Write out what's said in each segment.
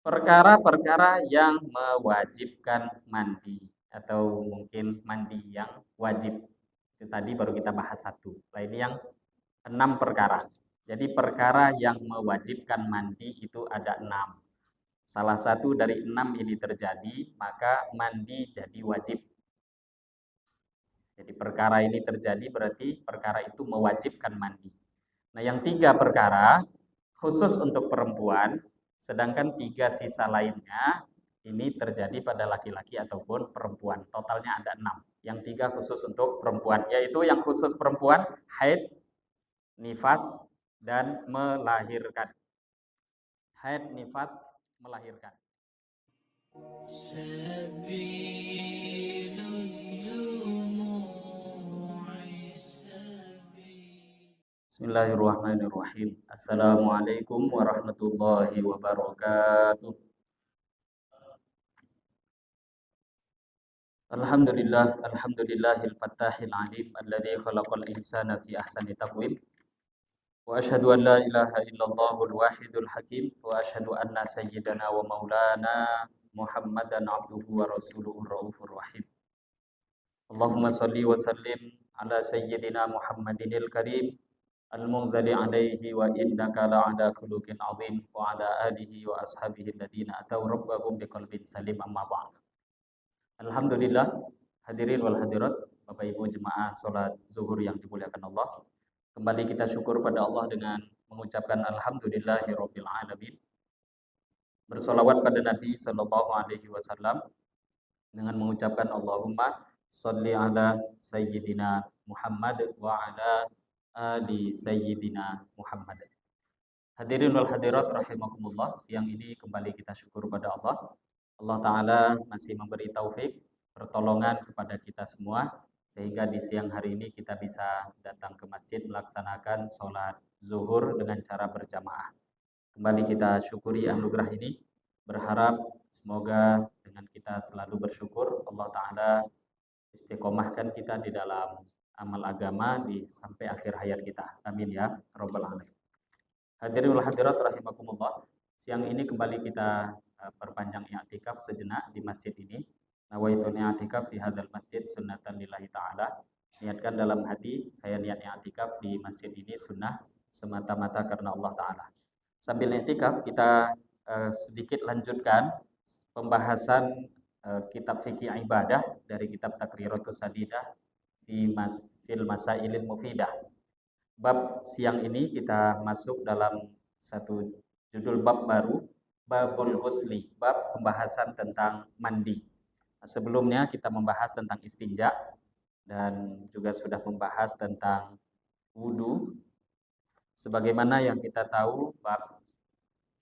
Perkara-perkara yang mewajibkan mandi atau mungkin mandi yang wajib. Itu tadi baru kita bahas satu. Nah, ini yang 6 perkara. Jadi perkara yang mewajibkan mandi itu ada 6. Salah satu dari 6 ini terjadi, maka mandi jadi wajib. Jadi perkara ini terjadi berarti perkara itu mewajibkan mandi. Nah, yang 3 perkara khusus untuk perempuan, sedangkan 3 sisa lainnya ini terjadi pada laki-laki ataupun perempuan. Totalnya ada 6. Yang 3 khusus untuk perempuan, yaitu yang khusus perempuan haid, nifas, dan melahirkan. Haid, nifas, melahirkan. Bismillahirrahmanirrahim. Assalamualaikum warahmatullahi wabarakatuh. Alhamdulillahil fattahil alim alladzi khalaqal insana fi ahsani taqwim. Wa asyhadu an la ilaha illallahul wahidul hakim wa asyhadu anna sayyidana wa maulana Muhammadan abduhu wa rasuluhur raufur rahim. Allahumma shalli wa sallim ala sayyidina Muhammadinil karim al-munzali alaihi wa innaka la'ala khuluqin azim wa ala alihi wa ashabihi alladhina ataw rabbahum biqalbin salim amma ba'd. Alhamdulillah, hadirin wal hadirat, Bapak Ibu jemaah salat zuhur yang dimuliakan Allah. Kembali kita syukur pada Allah dengan mengucapkan alhamdulillahirabbil alamin. Bersolawat pada Nabi sallallahu alaihi wasallam dengan mengucapkan Allahumma shalli ala sayyidina Muhammad wa ala ali sayyidina Muhammad. Hadirin wal hadirat rahimakumullah, siang ini kembali kita syukur pada Allah. Allah Ta'ala masih memberi taufik, pertolongan kepada kita semua, sehingga di siang hari ini kita bisa datang ke masjid melaksanakan sholat zuhur dengan cara berjamaah. Kembali kita syukuri anugerah ini, berharap semoga dengan kita selalu bersyukur, Allah Ta'ala istiqomahkan kita di dalam amal agama sampai akhir hayat kita. Amin ya Rabbal Alamin. Hadirin wal hadirat rahimakumullah, siang ini kembali kita perpanjang i'tikaf sejenak di masjid ini. Nawaitu i'tikaf fi hadzal masjid sunnatan lillahi ta'ala. Niatkan dalam hati saya niat i'tikaf di masjid ini sunnah semata-mata karena Allah Ta'ala. Sambil i'tikaf kita sedikit lanjutkan pembahasan kitab fikih ibadah dari kitab Taqriratus Sadidah fil Masailil Mufidah. Bab siang ini kita masuk dalam satu judul bab baru, Babul Ghusli, bab pembahasan tentang mandi. Sebelumnya kita membahas tentang istinja dan juga sudah membahas tentang wudu. Sebagaimana yang kita tahu, bab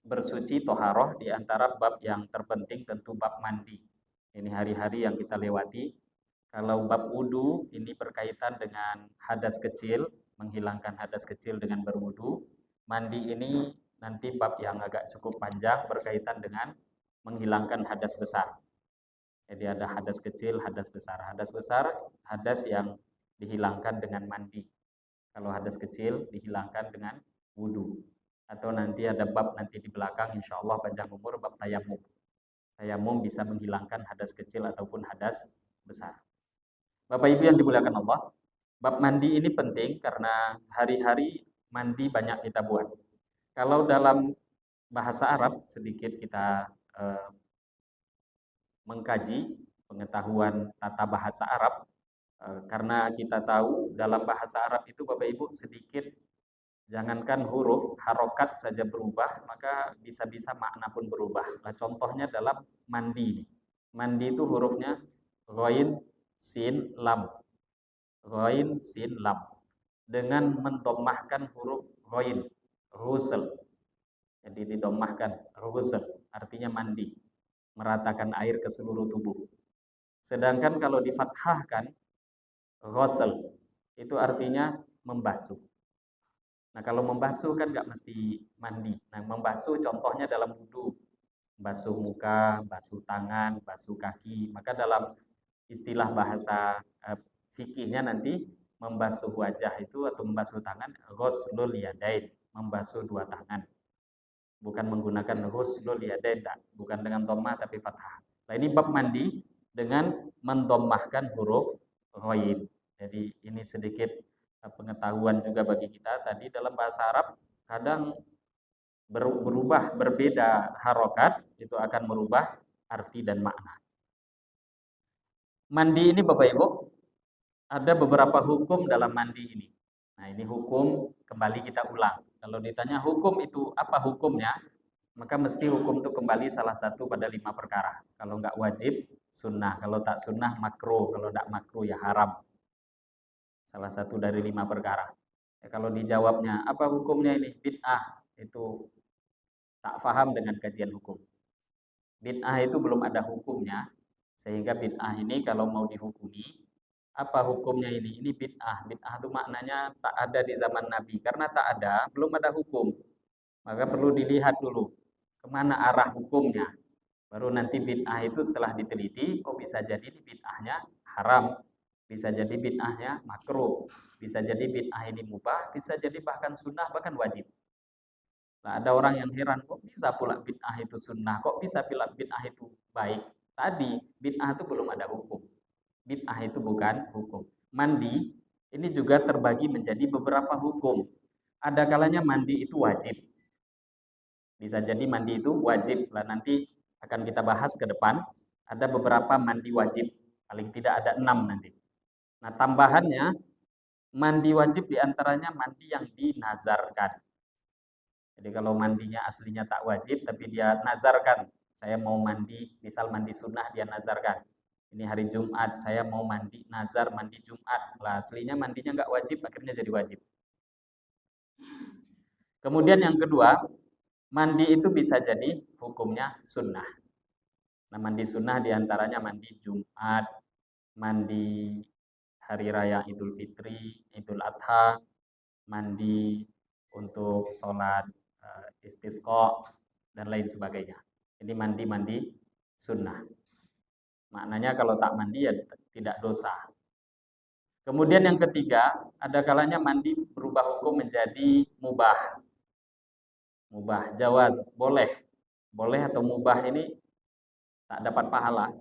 bersuci toharoh di antara bab yang terpenting tentu bab mandi. Ini hari-hari yang kita lewati. Kalau bab wudu ini berkaitan dengan hadas kecil, menghilangkan hadas kecil dengan berwudu. Mandi ini nanti bab yang agak cukup panjang berkaitan dengan menghilangkan hadas besar. Jadi ada hadas kecil, hadas besar. Hadas besar, hadas yang dihilangkan dengan mandi. Kalau hadas kecil dihilangkan dengan wudu. Atau nanti ada bab nanti di belakang, insya Allah panjang umur, bab tayamum. Tayamum bisa menghilangkan hadas kecil ataupun hadas besar. Bapak Ibu yang dimuliakan Allah, bab mandi ini penting karena hari-hari mandi banyak kita buat. Kalau dalam bahasa Arab sedikit kita mengkaji pengetahuan tata bahasa Arab, karena kita tahu dalam bahasa Arab itu Bapak Ibu sedikit, jangankan huruf, harokat saja berubah, maka bisa-bisa makna pun berubah. Nah, contohnya dalam mandi. Mandi itu hurufnya ghain, sin, lam. Ghain, sin, lam. Dengan mendomahkan huruf ghain, ghusl. Jadi didomahkan, ghusl, artinya mandi. Meratakan air ke seluruh tubuh. Sedangkan kalau difathahkan, ghusl, itu artinya membasuh. Nah, kalau membasuh kan nggak mesti mandi. Nah, membasuh contohnya dalam wudu. Basuh muka, basuh tangan, basuh kaki. Maka dalam istilah bahasa fikihnya nanti membasuh wajah itu atau membasuh tangan ghuslul yadain, membasuh dua tangan. bukan menggunakan ghuslul yadain, bukan dengan dhammah tapi fathah. Nah, ini bab mandi dengan mendommahkan huruf ghaib. Jadi ini sedikit pengetahuan juga bagi kita. Tadi dalam bahasa Arab kadang berubah, berbeda harokat, itu akan merubah arti dan makna. Mandi ini Bapak Ibu, ada beberapa hukum dalam mandi ini. Nah, ini hukum, kembali kita ulang. Kalau ditanya hukum itu apa hukumnya, maka mesti hukum itu kembali salah satu pada 5 perkara. Kalau nggak wajib, sunnah. Kalau tak sunnah, makruh. Kalau tidak makruh, ya haram. Salah satu dari 5 perkara. Ya, kalau dijawabnya, apa hukumnya ini? Bid'ah. Itu tak paham dengan kajian hukum. Bid'ah itu belum ada hukumnya, sehingga bid'ah ini kalau mau dihukumi, apa hukumnya ini? Ini bid'ah. Bid'ah itu maknanya tak ada di zaman Nabi. Karena tak ada, belum ada hukum. Maka perlu dilihat dulu, kemana arah hukumnya. Baru nanti bid'ah itu setelah diteliti, oh bisa jadi ini bid'ahnya haram. Bisa jadi bid'ahnya makruh. Bisa jadi bid'ah ini mubah. Bisa jadi bahkan sunnah, bahkan wajib. Nah, ada orang yang heran, kok bisa pula bid'ah itu sunnah, kok bisa pula bid'ah itu baik. Tadi, bid'ah itu belum ada hukum. Bid'ah itu bukan hukum. Mandi, ini juga terbagi menjadi beberapa hukum. Ada kalanya mandi itu wajib. Bisa jadi mandi itu wajib. Lah nanti akan kita bahas ke depan. Ada beberapa mandi wajib. Paling tidak ada 6 nanti. Nah, tambahannya, mandi wajib diantaranya mandi yang dinazarkan. Jadi kalau mandinya aslinya tak wajib, tapi dia nazarkan, saya mau mandi, misal mandi sunnah dia nazarkan. Ini hari Jumat, saya mau mandi nazar, mandi Jumat. Lah aslinya mandinya nggak wajib, akhirnya jadi wajib. Kemudian yang kedua, mandi itu bisa jadi hukumnya sunnah. Nah, mandi sunnah diantaranya mandi Jumat, mandi hari raya Idul Fitri, Idul Adha, mandi untuk sholat istisqa dan lain sebagainya. Ini mandi-mandi sunnah. Maknanya kalau tak mandi ya tidak dosa. Kemudian yang ketiga, ada kalanya mandi berubah hukum menjadi mubah. Mubah, jawaz, boleh. Boleh atau mubah ini tak dapat pahala.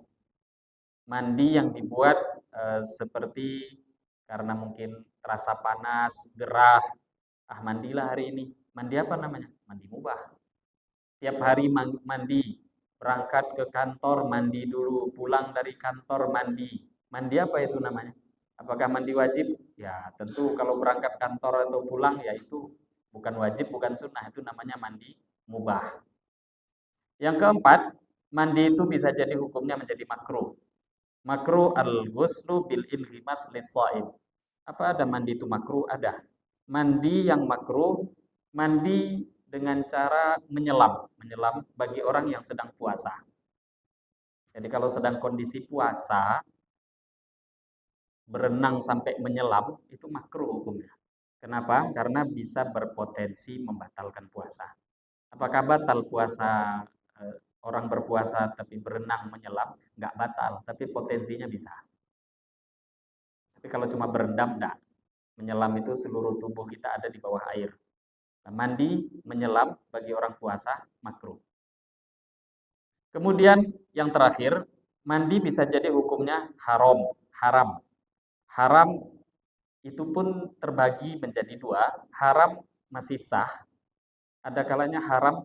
Mandi yang dibuat seperti karena mungkin terasa panas, gerah, mandilah hari ini. Mandi apa namanya? Mandi mubah. Tiap hari mandi, berangkat ke kantor mandi dulu, pulang dari kantor mandi. Mandi apa itu namanya? Apakah mandi wajib? Ya tentu kalau berangkat kantor atau pulang ya itu bukan wajib, bukan sunnah, itu namanya mandi mubah. Yang keempat, mandi itu bisa jadi hukumnya menjadi makruh. Makruh al-ghuslu bil inghimas lis-shaim. Apa ada mandi itu makruh? Ada. Mandi yang makruh, mandi dengan cara menyelam. Menyelam bagi orang yang sedang puasa. Jadi kalau sedang kondisi puasa, berenang sampai menyelam, itu makruh hukumnya. Kenapa? Karena bisa berpotensi membatalkan puasa. Apakah batal puasa orang berpuasa tapi berenang menyelam? Nggak batal, tapi potensinya bisa. Tapi kalau cuma berendam, enggak. Menyelam itu seluruh tubuh kita ada di bawah air. Nah, mandi, menyelam bagi orang puasa, makruh. Kemudian yang terakhir, mandi bisa jadi hukumnya haram. Haram itu pun terbagi menjadi dua. Haram masih sah, ada kalanya haram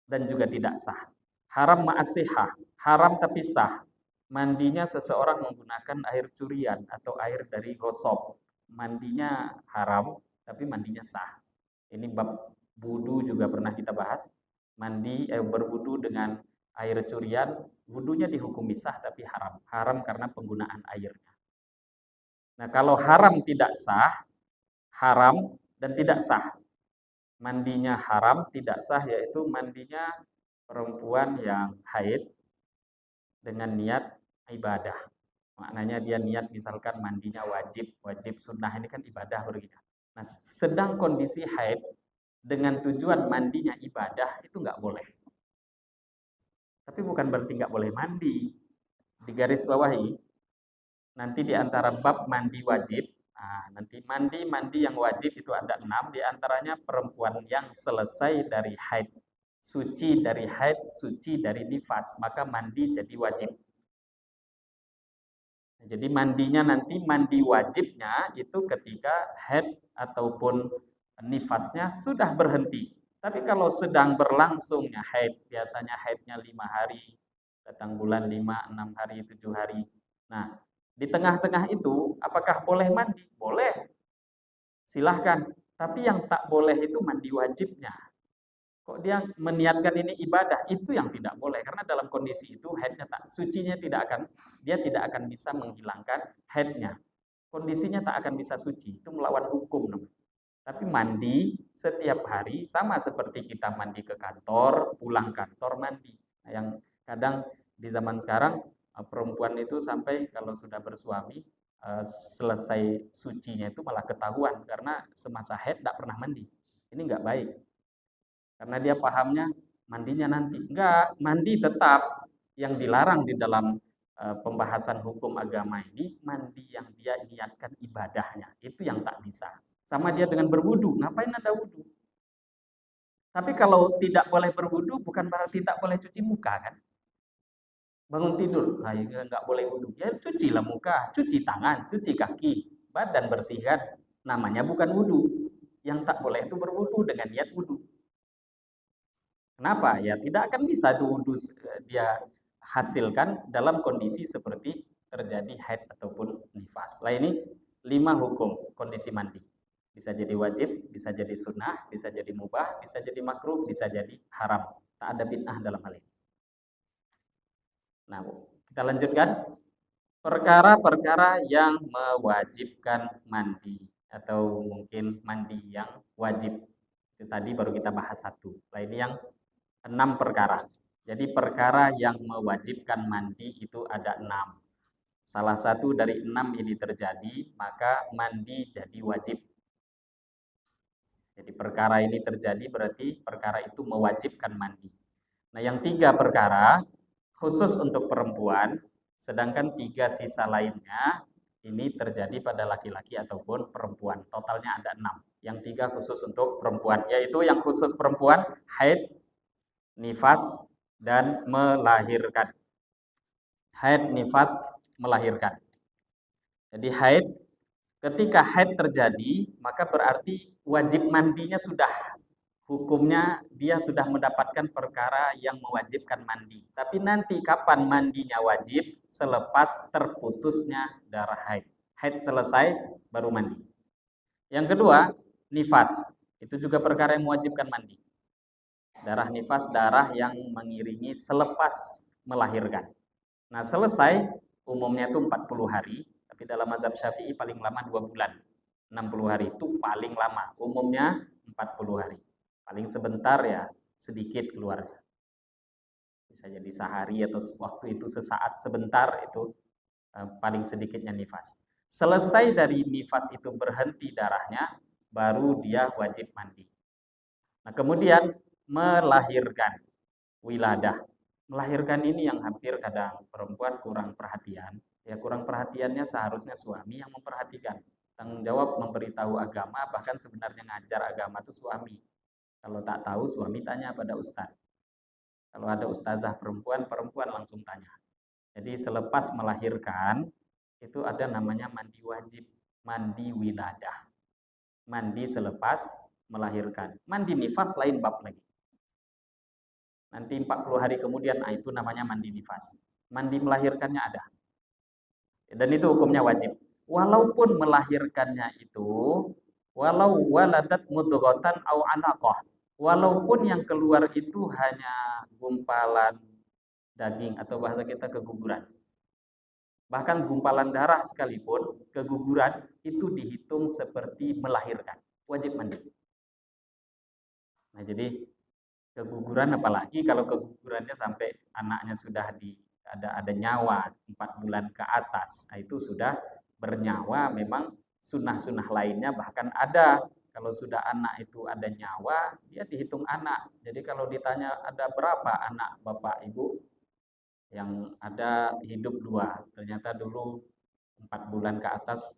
dan juga tidak sah. Haram ma'asihah, haram tapi sah. Mandinya seseorang menggunakan air curian atau air dari gosok. Mandinya haram, tapi mandinya sah. Ini bab wudu juga pernah kita bahas. Berwudu dengan air curian, wudunya dihukumi sah tapi haram. Haram karena penggunaan airnya. Nah, kalau haram tidak sah, haram dan tidak sah. Mandinya haram, tidak sah, yaitu mandinya perempuan yang haid dengan niat ibadah. Maknanya dia niat misalkan mandinya wajib, wajib sunnah ini kan ibadah begitu. Nah, sedang kondisi haid dengan tujuan mandinya ibadah itu nggak boleh. Tapi bukan berarti nggak boleh mandi. Di garis bawahi, nanti di antara bab mandi wajib, nanti mandi yang wajib itu ada 6, di antaranya perempuan yang selesai dari haid. suci dari haid, suci dari nifas, maka mandi jadi wajib. Jadi mandinya nanti, mandi wajibnya itu ketika haid ataupun nifasnya sudah berhenti. Tapi kalau sedang berlangsungnya haid, biasanya haidnya 5 hari, datang bulan 5, 6 hari, 7 hari. Nah, di tengah-tengah itu apakah boleh mandi? Boleh, silahkan. Tapi yang tak boleh itu mandi wajibnya. Kok dia meniatkan ini ibadah? Itu yang tidak boleh. Karena dalam kondisi itu haidnya tak, sucinya tidak akan, dia tidak akan bisa menghilangkan haidnya. Kondisinya tak akan bisa suci. Itu melawan hukum. Tapi mandi setiap hari sama seperti kita mandi ke kantor, pulang kantor mandi. Nah, yang kadang di zaman sekarang perempuan itu sampai kalau sudah bersuami selesai sucinya itu malah ketahuan karena semasa haid tidak pernah mandi. Ini nggak baik. Karena dia pahamnya mandinya nanti. Enggak, mandi tetap. Yang dilarang di dalam pembahasan hukum agama ini, mandi yang dia niatkan ibadahnya. Itu yang tak bisa. Sama dia dengan berwudu. Ngapain ada wudu? Tapi kalau tidak boleh berwudu, bukan berarti tak boleh cuci muka kan? Bangun tidur, nah, nggak boleh wudu. Ya cucilah muka, cuci tangan, cuci kaki, badan bersihkan. Namanya bukan wudu. Yang tak boleh itu berwudu dengan niat wudu. Kenapa? Ya tidak akan bisa itu wudhu dia hasilkan dalam kondisi seperti terjadi haid ataupun nifas. Lah ini 5 hukum kondisi mandi. Bisa jadi wajib, bisa jadi sunnah, bisa jadi mubah, bisa jadi makruh, bisa jadi haram. Tak ada bid'ah dalam hal ini. Nah, kita lanjutkan. Perkara-perkara yang mewajibkan mandi atau mungkin mandi yang wajib. Itu tadi baru kita bahas satu. Nah, ini yang 6 perkara. Jadi perkara yang mewajibkan mandi itu ada 6. Salah satu dari 6 ini terjadi, maka mandi jadi wajib. Jadi perkara ini terjadi berarti perkara itu mewajibkan mandi. Nah, yang 3 perkara khusus untuk perempuan, sedangkan 3 sisa lainnya ini terjadi pada laki-laki ataupun perempuan. Totalnya ada 6. Yang 3 khusus untuk perempuan, yaitu yang khusus perempuan haid, nifas, dan melahirkan. Haid, nifas, melahirkan. Jadi haid, ketika haid terjadi, maka berarti wajib mandinya sudah. Hukumnya dia sudah mendapatkan perkara yang mewajibkan mandi. Tapi nanti kapan mandinya wajib? Selepas terputusnya darah haid. Haid selesai, baru mandi. Yang kedua, nifas. Itu juga perkara yang mewajibkan mandi. Darah nifas, darah yang mengiringi selepas melahirkan. Nah, selesai umumnya itu 40 hari, tapi dalam mazhab Syafi'i paling lama 2 bulan. 60 hari itu paling lama, umumnya 40 hari. Paling sebentar ya sedikit keluarnya. Bisa jadi sehari atau waktu itu sesaat sebentar itu paling sedikitnya nifas. Selesai dari nifas itu berhenti darahnya, baru dia wajib mandi. Nah, kemudian melahirkan, wiladah. Melahirkan ini yang hampir kadang perempuan kurang perhatian. Ya kurang perhatiannya seharusnya suami yang memperhatikan. Tanggung jawab memberitahu agama, bahkan sebenarnya ngajar agama itu suami. Kalau tak tahu suami tanya pada ustadz. Kalau ada ustazah perempuan, perempuan langsung tanya. Jadi selepas melahirkan itu ada namanya mandi wajib, mandi wiladah. Mandi selepas melahirkan. Mandi nifas lain bab lagi. Nanti 40 hari kemudian, itu namanya mandi nifas. Mandi melahirkannya ada. Dan itu hukumnya wajib. Walaupun melahirkannya itu, walau waladat mudghatan au alaqah. Walaupun yang keluar itu hanya gumpalan daging atau bahasa kita keguguran. Bahkan gumpalan darah sekalipun, keguguran itu dihitung seperti melahirkan. Wajib mandi. Nah, jadi keguguran apalagi kalau kegugurannya sampai anaknya sudah ada nyawa 4 bulan ke atas, nah itu sudah bernyawa. Memang sunnah-sunnah lainnya bahkan ada, kalau sudah anak itu ada nyawa dia dihitung anak. Jadi kalau ditanya ada berapa anak bapak ibu, yang ada hidup 2, ternyata dulu 4 bulan ke atas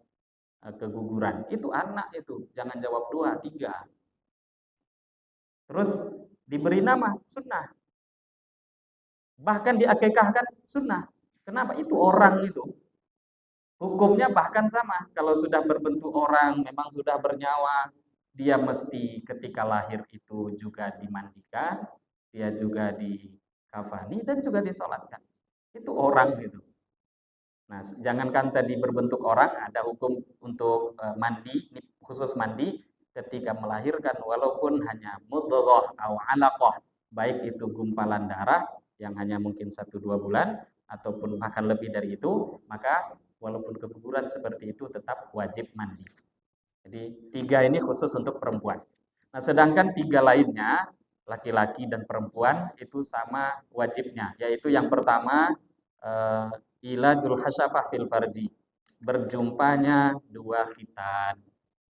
keguguran, itu anak itu, jangan jawab 2, 3. Terus Diberi nama sunnah. Bahkan diakikahkan sunnah. Kenapa? Itu orang itu. Hukumnya bahkan sama. Kalau sudah berbentuk orang, memang sudah bernyawa, dia mesti ketika lahir itu juga dimandikan, dia juga dikafani dan juga disolatkan. Itu orang gitu. Nah, jangankan tadi berbentuk orang, ada hukum untuk mandi, khusus mandi ketika melahirkan walaupun hanya mudghah atau alaqah, baik itu gumpalan darah yang hanya mungkin 1-2 bulan ataupun bahkan lebih dari itu, maka walaupun keguguran seperti itu tetap wajib mandi. Jadi 3 ini khusus untuk perempuan. Nah, sedangkan 3 lainnya, laki-laki dan perempuan itu sama wajibnya, yaitu yang pertama eh, ilajul hasyafah fil farji, berjumpanya 2 khitan.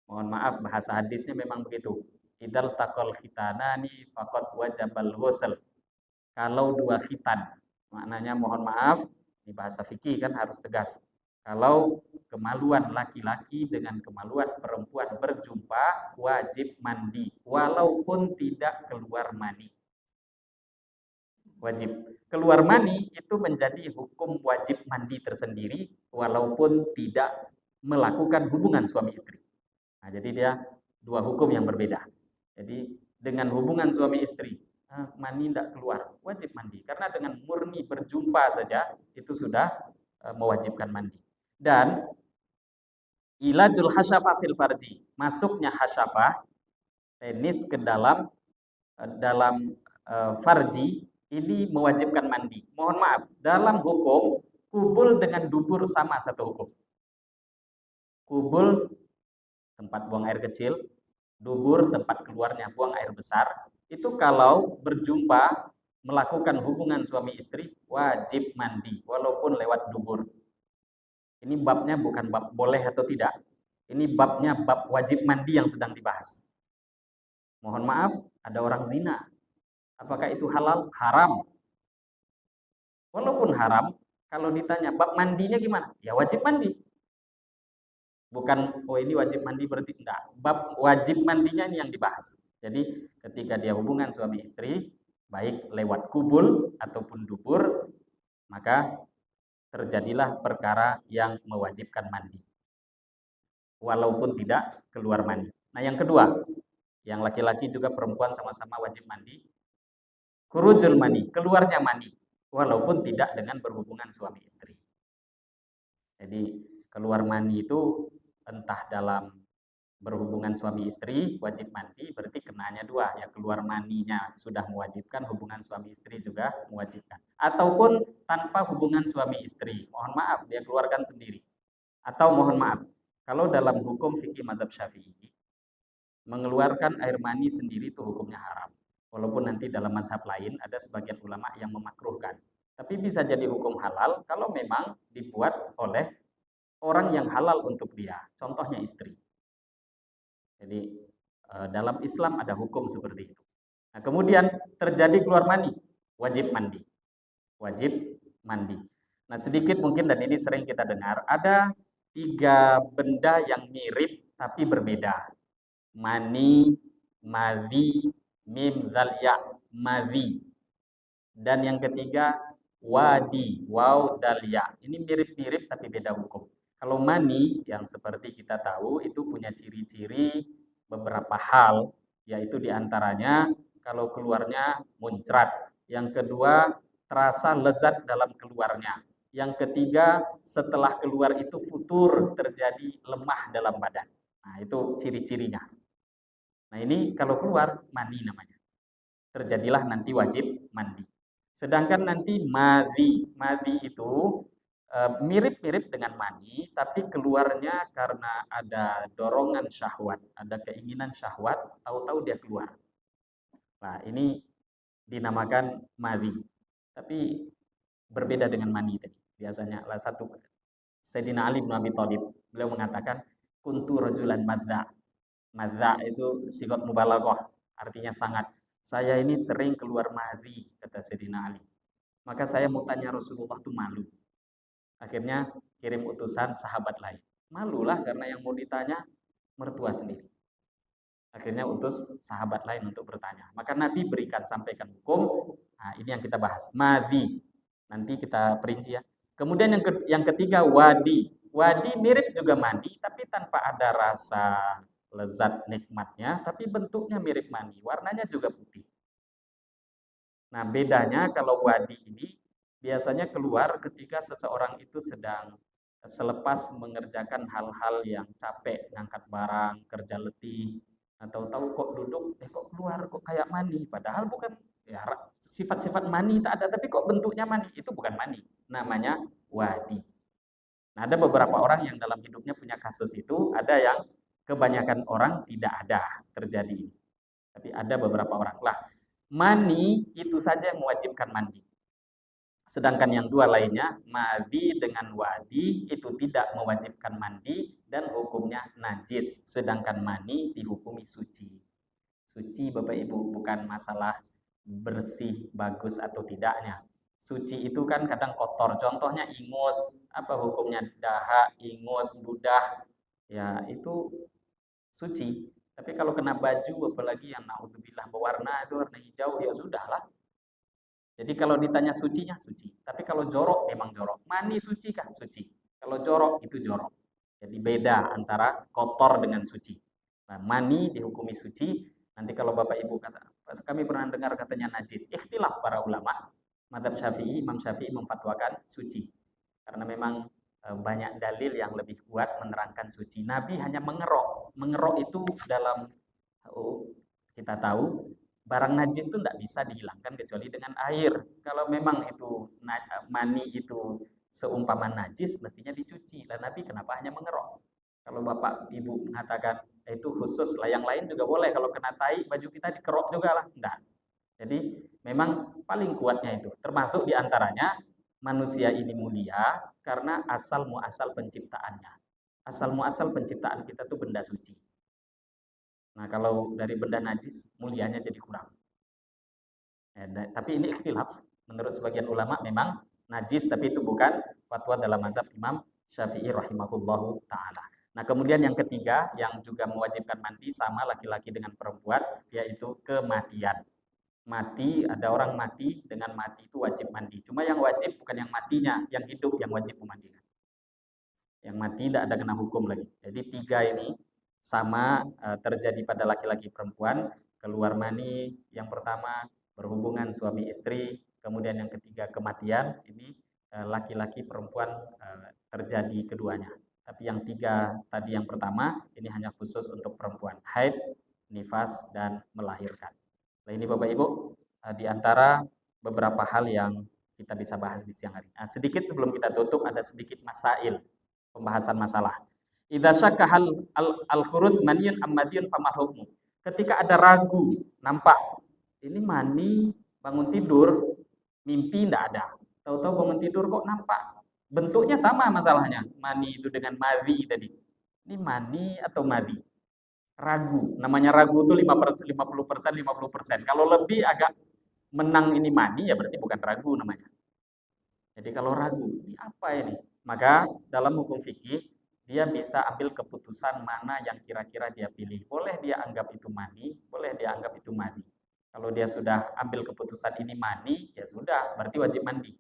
Mohon maaf bahasa hadisnya memang begitu. Idal takol khitanani faqad wajabal ghusl. Kalau 2 khitan, maknanya mohon maaf, di bahasa fikih kan harus tegas. Kalau kemaluan laki-laki dengan kemaluan perempuan berjumpa, wajib mandi walaupun tidak keluar mani. Wajib. Keluar mani itu menjadi hukum wajib mandi tersendiri walaupun tidak melakukan hubungan suami istri. Nah, jadi dia 2 hukum yang berbeda. Jadi dengan hubungan suami istri, mani tidak keluar, wajib mandi. Karena dengan murni berjumpa saja itu sudah mewajibkan mandi. Dan ilajul hasyafah fil farji, masuknya hasyafah penis ke dalam farji ini mewajibkan mandi. Mohon maaf, dalam hukum kubul dengan dubur sama satu hukum. Kubul tempat buang air kecil, dubur tempat keluarnya buang air besar. Itu kalau berjumpa melakukan hubungan suami istri wajib mandi walaupun lewat dubur. Ini babnya bukan bab boleh atau tidak. Ini babnya bab wajib mandi yang sedang dibahas. Mohon maaf, ada orang zina. Apakah itu halal? Haram. Walaupun haram, kalau ditanya bab mandinya gimana? Ya wajib mandi. Bukan, oh ini wajib mandi berarti enggak. Bab wajib mandinya ini yang dibahas. Jadi ketika dia hubungan suami istri, baik lewat kubul ataupun dubur, maka terjadilah perkara yang mewajibkan mandi. Walaupun tidak keluar mani. Nah yang kedua, yang laki-laki juga perempuan sama-sama wajib mandi. Khurujul mani, keluarnya mani. Walaupun tidak dengan berhubungan suami istri. Jadi keluar mani itu entah dalam berhubungan suami istri wajib mandi, berarti kenanya 2, ya keluar maninya sudah mewajibkan, hubungan suami istri juga mewajibkan. Ataupun tanpa hubungan suami istri, mohon maaf dia keluarkan sendiri. Atau mohon maaf, kalau dalam hukum fikih mazhab Syafi'i mengeluarkan air mani sendiri itu hukumnya haram. Walaupun nanti dalam mazhab lain ada sebagian ulama yang memakruhkan. Tapi bisa jadi hukum halal kalau memang dibuat oleh orang yang halal untuk dia. Contohnya istri. Jadi dalam Islam ada hukum seperti itu. Nah, kemudian terjadi keluar mani, wajib mandi. Wajib mandi. Nah, sedikit mungkin dan ini sering kita dengar, ada 3 benda yang mirip tapi berbeda. Mani, madhi, mim, zal, ya, madhi. Dan yang ketiga wadi, waw, dal, ya. Ini mirip-mirip tapi beda hukum. Kalau mani yang seperti kita tahu itu punya ciri-ciri beberapa hal, yaitu diantaranya kalau keluarnya muncrat. Yang kedua terasa lezat dalam keluarnya. Yang ketiga setelah keluar itu futur, terjadi lemah dalam badan. Nah itu ciri-cirinya. Nah ini kalau keluar mani namanya. Terjadilah nanti wajib mandi. Sedangkan nanti madhi itu mirip-mirip dengan mani, tapi keluarnya karena ada dorongan syahwat, ada keinginan syahwat, tahu-tahu dia keluar. Nah ini dinamakan madhi. Tapi berbeda dengan mani tadi. Biasanya salah satu Sayyidina Ali bin Abi Thalib, beliau mengatakan kuntu rajulan madza. Madza itu sigot mubalaghah, artinya sangat. Saya ini sering keluar madhi, kata Sayyidina Ali. Maka saya mau tanya Rasulullah tuh malu. Akhirnya kirim utusan sahabat lain. Malulah karena yang mau ditanya mertua sendiri. Akhirnya utus sahabat lain untuk bertanya. Maka Nabi sampaikan hukum. Nah, ini yang kita bahas. Madhi. Nanti kita perinci ya. Kemudian yang ketiga wadi. Wadi mirip juga mandi, tapi tanpa ada rasa lezat nikmatnya, tapi bentuknya mirip mani. Warnanya juga putih. Nah, bedanya kalau wadi ini biasanya keluar ketika seseorang itu sedang selepas mengerjakan hal-hal yang capek, ngangkat barang, kerja letih, atau tahu kok duduk, kok keluar, kok kayak mani, padahal bukan, ya sifat-sifat mani tak ada, tapi kok bentuknya mani, itu bukan mani, namanya wadi. Nah, ada beberapa orang yang dalam hidupnya punya kasus itu, ada yang kebanyakan orang tidak ada terjadi. Tapi ada beberapa orang. Lah, mani itu saja yang mewajibkan mandi. Sedangkan yang dua lainnya, madhi dengan wadi, itu tidak mewajibkan mandi dan hukumnya najis. Sedangkan mani dihukumi suci. Suci Bapak Ibu, bukan masalah bersih, bagus atau tidaknya. Suci itu kan kadang kotor. Contohnya ingus, apa hukumnya dahak, ingus, ludah, ya itu suci. Tapi kalau kena baju, apalagi yang naudzubillah berwarna, itu warna hijau, ya sudahlah. Jadi kalau ditanya sucinya, suci. Tapi kalau jorok, memang jorok. Mani suci kah? Suci. Kalau jorok, itu jorok. Jadi beda antara kotor dengan suci. Nah, mani dihukumi suci. Nanti kalau Bapak Ibu kata, kami pernah dengar katanya najis. Ikhtilaf para ulama. Madhab Syafi'i, Imam Syafi'i memfatwakan suci. Karena memang banyak dalil yang lebih kuat menerangkan suci. Nabi hanya mengerok. Mengerok itu dalam kita tahu barang najis itu tidak bisa dihilangkan kecuali dengan air. Kalau memang itu mani itu seumpama najis, mestinya dicuci. Dan Nabi kenapa hanya mengerok? Kalau Bapak Ibu mengatakan itu khusus lah, yang lain juga boleh. Kalau kena tai, baju kita dikerok juga lah. Enggak. Jadi memang paling kuatnya itu. Termasuk diantaranya manusia ini mulia karena asal muasal penciptaannya. Asal muasal penciptaan kita tuh benda suci. Nah, kalau dari benda najis, mulianya jadi kurang. Tapi ini ikhtilaf. Menurut sebagian ulama memang najis, tapi itu bukan fatwa dalam mazhab Imam Syafi'i rahimahullahu ta'ala. Nah, kemudian yang ketiga, yang juga mewajibkan mandi sama laki-laki dengan perempuan, yaitu kematian. Mati, ada orang mati, dengan mati itu wajib mandi. Cuma yang wajib bukan yang matinya, yang hidup yang wajib memandikan. Yang mati tidak ada kena hukum lagi. Jadi tiga ini sama terjadi pada laki-laki perempuan. Keluar mani yang pertama, berhubungan suami istri, kemudian yang ketiga kematian. Ini laki-laki perempuan terjadi keduanya. Tapi yang tiga tadi yang pertama ini hanya khusus untuk perempuan, haid, nifas, dan melahirkan. Nah, ini Bapak Ibu di antara beberapa hal yang kita bisa bahas di siang hari. Nah, sedikit sebelum kita tutup ada sedikit masail, pembahasan masalah. Idza syakka al-khuruj maniyun ammadiyun famal hukmu. Ketika ada ragu, nampak ini mani bangun tidur, mimpi tidak ada. Tahu-tahu bangun tidur kok nampak. Bentuknya sama masalahnya. Mani itu dengan madhi tadi. Ini mani atau madhi? Ragu. Namanya ragu itu 5%, 50%, 50%. Kalau lebih agak menang ini mani, ya berarti bukan ragu namanya. Jadi kalau ragu, ini apa ini? Maka dalam hukum fikih, dia bisa ambil keputusan mana yang kira-kira dia pilih. Boleh dia anggap itu mani, boleh dia anggap itu mani. Kalau dia sudah ambil keputusan ini mani, ya sudah, berarti wajib mandi.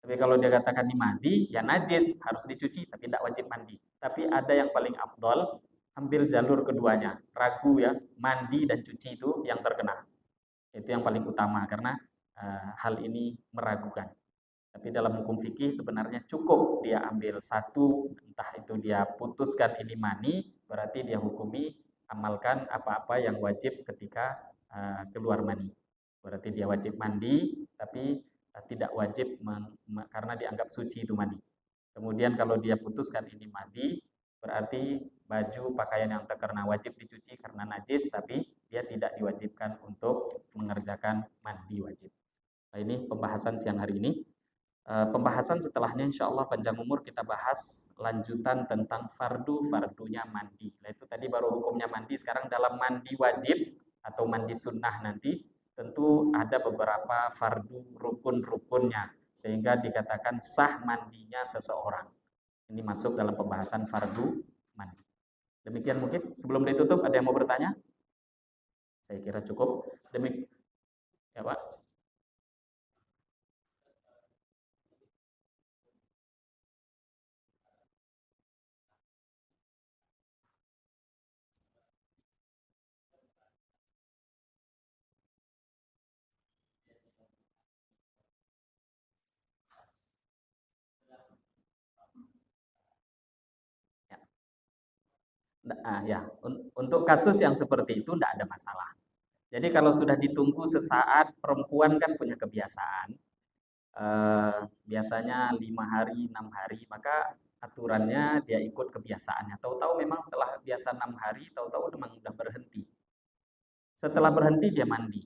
Tapi kalau dia katakan ini mandi, ya najis, harus dicuci, tapi tidak wajib mandi. Tapi ada yang paling afdol, ambil jalur keduanya. Ragu ya, mandi dan cuci itu yang terkena. Itu yang paling utama, karena hal ini meragukan. Tapi dalam hukum fikih sebenarnya cukup dia ambil satu, entah itu dia putuskan ini mani, berarti dia hukumi amalkan apa-apa yang wajib ketika keluar mani. Berarti dia wajib mandi, tapi tidak wajib karena dianggap suci itu mani. Kemudian kalau dia putuskan ini mandi, berarti baju pakaian yang terkena wajib dicuci karena najis, tapi dia tidak diwajibkan untuk mengerjakan mandi wajib. Nah, ini pembahasan siang hari ini. Pembahasan setelahnya insya Allah panjang umur kita bahas lanjutan tentang fardunya mandi. Nah, itu tadi baru hukumnya mandi. Sekarang dalam mandi wajib atau mandi sunnah nanti tentu ada beberapa fardu rukun-rukunnya sehingga dikatakan sah mandinya seseorang. Ini masuk dalam pembahasan fardu mandi. Demikian mungkin sebelum ditutup ada yang mau bertanya? Saya kira cukup. Ya Pak. Ya. Ya. Untuk kasus yang seperti itu tidak ada masalah. Jadi kalau sudah ditunggu sesaat, perempuan kan punya kebiasaan, biasanya 5 hari, 6 hari, maka aturannya dia ikut kebiasaannya. Tahu-tahu memang setelah biasa 6 hari, tahu-tahu memang udah berhenti. Setelah berhenti dia mandi.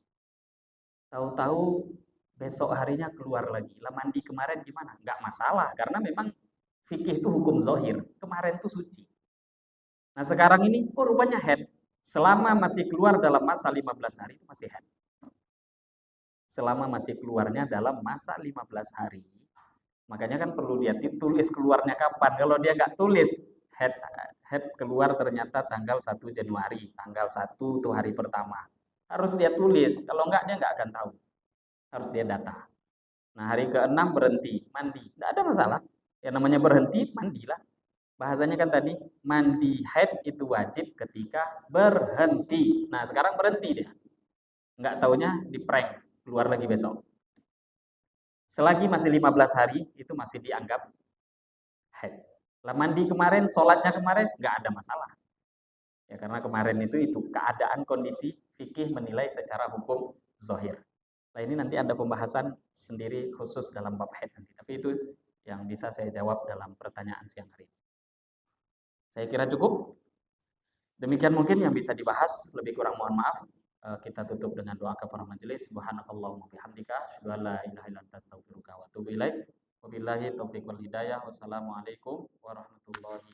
Tahu-tahu besok harinya keluar lagi. Lah mandi kemarin gimana? Nggak masalah, karena memang fikih itu hukum zohir. Kemarin itu suci. Nah sekarang ini, oh rupanya head. Selama masih keluar dalam masa 15 hari itu masih head. Selama masih keluarnya dalam masa 15 hari. Makanya kan perlu dia tulis keluarnya kapan. Kalau dia nggak tulis, head, head keluar ternyata tanggal 1 Januari, tanggal 1 itu hari pertama. Harus dia tulis, kalau nggak dia nggak akan tahu. Harus dia data. Nah hari ke-6 berhenti, mandi. Nggak ada masalah. Yang namanya berhenti, mandilah. Bahasanya kan tadi, mandi haid itu wajib ketika berhenti. Nah sekarang berhenti dia. Nggak taunya di prank, keluar lagi besok. Selagi masih 15 hari, itu masih dianggap haid. Lah mandi kemarin, sholatnya kemarin, nggak ada masalah. Ya karena kemarin itu keadaan kondisi fikih menilai secara hukum zohir. Nah ini nanti ada pembahasan sendiri khusus dalam bab haid nanti. Tapi itu yang bisa saya jawab dalam pertanyaan siang hari ini. Saya kira cukup. Demikian mungkin yang bisa dibahas. Lebih kurang mohon maaf. Kita tutup dengan doa kepada majelis. Subhanakallahumma bihamdika asyhadu an la ilaha illa anta astaghfiruka wa atubu ilaik. Wabillahi taufiq wal hidayah. Wassalamualaikum warahmatullahi